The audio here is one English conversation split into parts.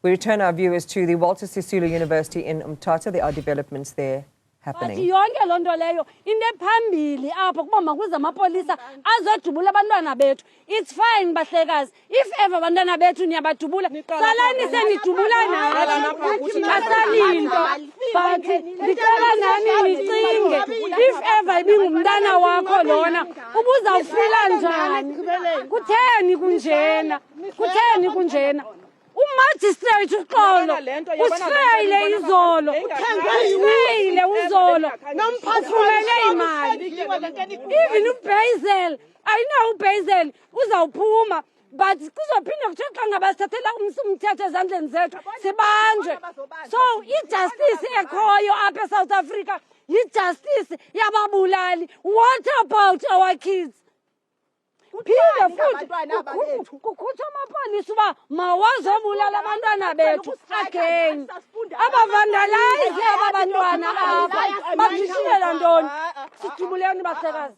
We return our viewers to the Walter Sisulu University in Umtata. There are developments there happening. It's fine, bahlekazi. If ever bantwana bethu niyabadubula, salani senidubulana. But ndicela nani nicinge. If ever ibingumntana wakho lona, ubuzawufila njani? Kutheni kunjena? Kutheni kunjena? Magistrate uxolo usifeyile izolo usifeyile uzolo nomphafumele imali even uBasil I know uBasil uzawuphuma but kuzophinda kuthiwe xa ngabasithathela umthetho ezandleni zethu sibanjwe so ijustice ekhoyo apha eSouth Africa yijustice yababulali. What about our kids? Phinde futhi kukhutshwa amapolisa uba mawazobulala abantwana bethu again. Abavandalize abantwana apha bazishilela ntoni? Sidubuleni bahlekazi,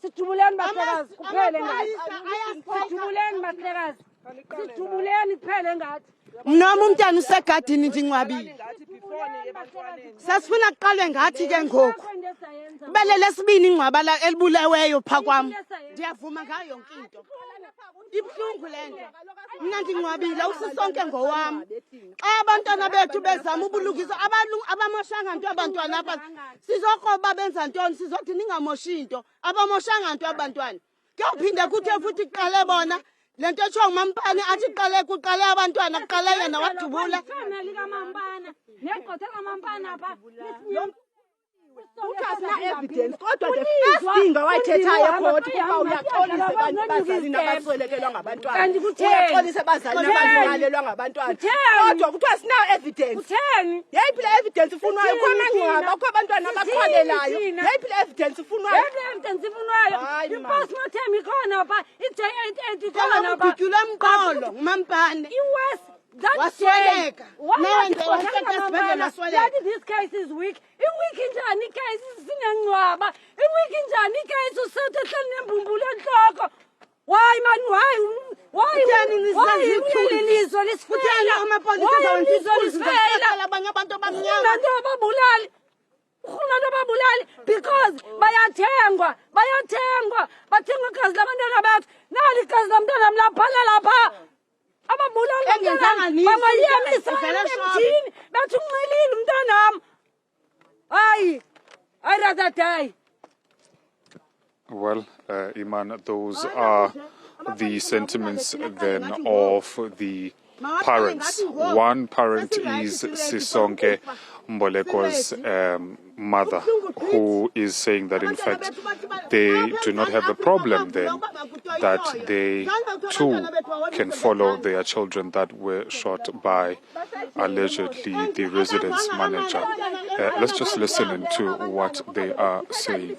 sidubuleni bahlekazi kuphele ngathi, sidubuleni bahlekazi, sidubuleni kuphele ngathi. Noma umntana usegadini ndinqwabile. Sasifuna kuqalwe ngathi ke ngoku. Kubele lesibini ingcwaba elibulaweyo pha kwam. Ndiyavuma ngayo yonke into. Ibhlungu lento. Mina ndinqwabile usisonke ngowami. Xa abantwana bethu bezama ubulungisa abamoshanga nto abantwana apha. Sizokroba benza ntoni sizothi ningamoshi into. Abamoshanga nto abantwana. Kuyophinda kuthe futhi kuqale bona. Lento etsho ngumampane athi kuqale abantwana kuqale yena wadubula. Evidence kodwa the first thing awayithethayo ecourt kuba uyaxolisa abantu bazali nabaswelekelwa ngabantwana. Uyaxolisa bazali nabalungalelwa ngabantwana. Kodwa kuthiwa sinayo evidence. Kutheni? Yeyiphi le evidence ifunwayo? Khona ngcwaba kho abantwana abaqhwalelayo. Yeyiphi le evidence ifunwayo? Yeyiphi le evidence ifunwayo? I-postmortem ikhona pha, i-J88 ikhona pha. Kudlula umqolo ngumampane. I-West that day. This case is weak. Weak injani case sinengcwaba. Weak injani case usethe hleli nembumbulu enhloko. Why man why lelizwe lisifela amapolisa lisifela abanye abantu abamnyama ababulali because bayathengwa bathengwa igazi labantwana bethu nali igazi lamntwana mlaphala lapha ababulali bamayemisa emthini bathi unxilile umntanami. I rather die. Well, Iman, those are the sentiments then of the parents. One parent is Sisonke Mboleko's mother, who is saying that in fact they do not have a problem then, that they too can follow their children that were shot by allegedly the residence manager. Let's just listen into what they are saying.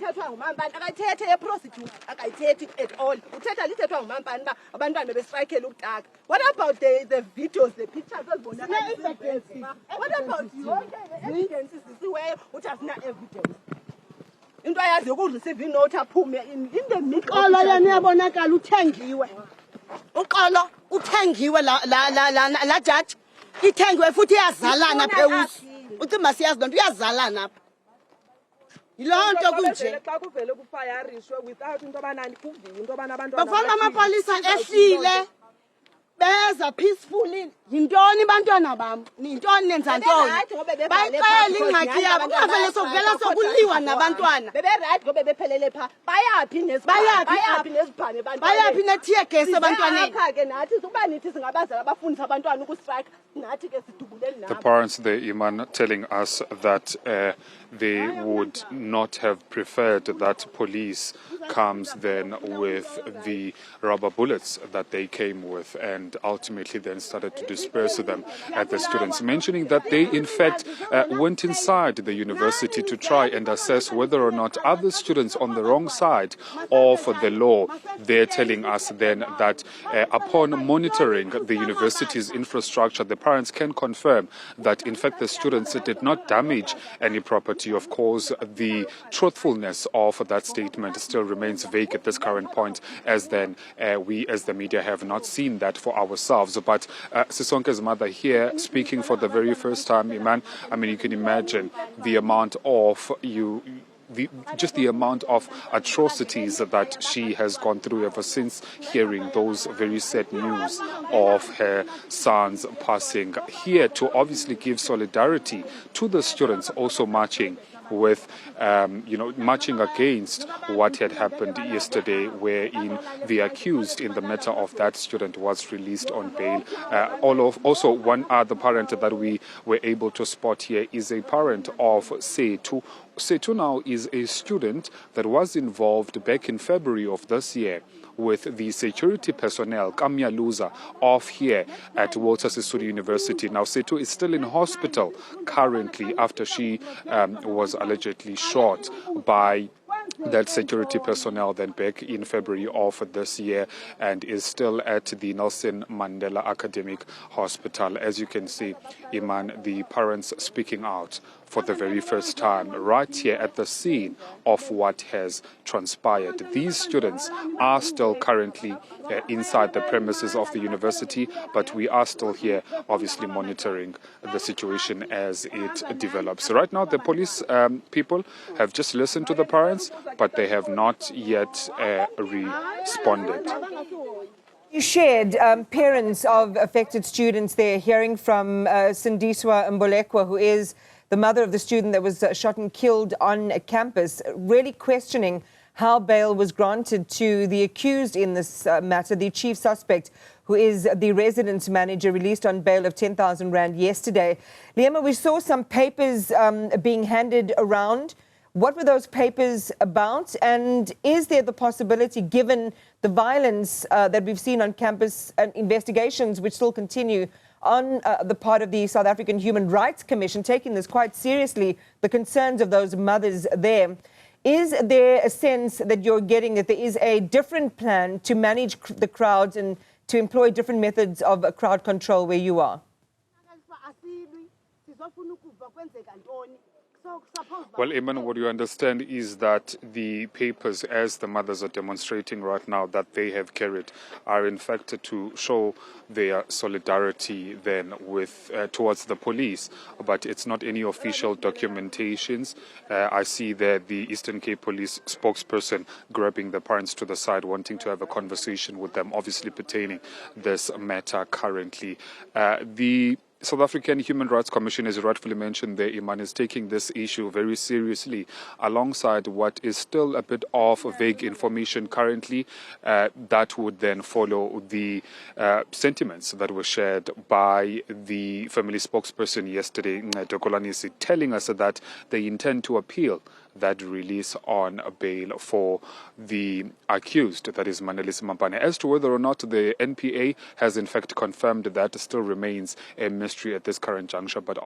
What about the videos, the pictures? What about you? Evidence is which has no evidence. Into ayazi ukudlisa inote aphume in the middle. Uqolo yana yabonakala uthengiwe. Uqolo uthengiwe la judge. Ithengiwe futhi iyazalana phewusi. Uthi masiyazi lonto iyazalana apha. Yilonto kunje. Xa kuvele kufayarishwe without into abanani kuviwe into abana abantu bafana amapolisa ehlile. Beza peacefully. Yintoni bantwana bam? Nintoni nenza ntoni? Bayixela ingxaki yabo. Kungavele sokuvela sokuliwa nabantwana. Bebe right ngoba bephelele pha. Bayaphi nezibhame bantwana. Bayaphi netear gas abantwaneni. Apha ke nathi ukuba nithi singabazali abafundisa abantwana ukustrike. Nathi ke sidubuleni nabo. The parents there, Iman, telling us that they would not have preferred that police comes then with the rubber bullets that they came with and ultimately then started to disperse them at the students, mentioning that they in fact went inside the university to try and assess whether or not other students on the wrong side of the law. They're telling us then that upon monitoring the university's infrastructure, the parents can confirm that in fact the students did not damage any property. Of course, the truthfulness of that statement still remains remains vague at this current point, as then we as the media have not seen that for ourselves. But Sisonke's mother here speaking for the very first time, Iman, I mean, you can imagine the amount of just the amount of atrocities that she has gone through ever since hearing those very sad news of her son's passing. Here to obviously give solidarity to the students also marching with, marching against what had happened yesterday, wherein the accused in the matter of that student was released on bail. Also, one other parent that we were able to spot here is a parent of Setu. Setu now is a student that was involved back in February of this year with the security personnel, Kamyaluza, of here at Walter Sisulu University. Now, Setu is still in hospital currently after she was allegedly shot by that security personnel then back in February of this year, and is still at the Nelson Mandela Academic Hospital. As you can see, Iman, the parents speaking out for the very first time right here at the scene of what has transpired. These students are still currently inside the premises of the university, but we are still here obviously monitoring the situation as it develops. Right now the police people have just listened to the parents, but they have not yet responded. You shared parents of affected students there, hearing from Sindiswa Mbolekwa, who is the mother of the student that was shot and killed on campus, really questioning how bail was granted to the accused in this matter, the chief suspect, who is the residence manager, released on bail of 10,000 Rand yesterday. Liyema, we saw some papers being handed around. What were those papers about? And is there the possibility, given the violence that we've seen on campus and investigations which still continue on the part of the South African Human Rights Commission, taking this quite seriously, the concerns of those mothers there, is there a sense that you're getting that there is a different plan to manage the crowds and to employ different methods of crowd control where you are? Well, Eamon, what you understand is that the papers, as the mothers are demonstrating right now, that they have carried, are in fact to show their solidarity then with towards the police, but it's not any official documentations. I see there the Eastern Cape Police spokesperson grabbing the parents to the side, wanting to have a conversation with them, obviously pertaining this matter currently. The South African Human Rights Commission, as you rightfully mentioned there, Iman, is taking this issue very seriously, alongside what is still a bit of vague information currently that would then follow the sentiments that were shared by the family spokesperson yesterday, Ntokolanisi, telling us that they intend to appeal that release on bail for the accused, that is Manelisi Mampane. As to whether or not the NPA has in fact confirmed that, still remains a mystery at this current juncture, but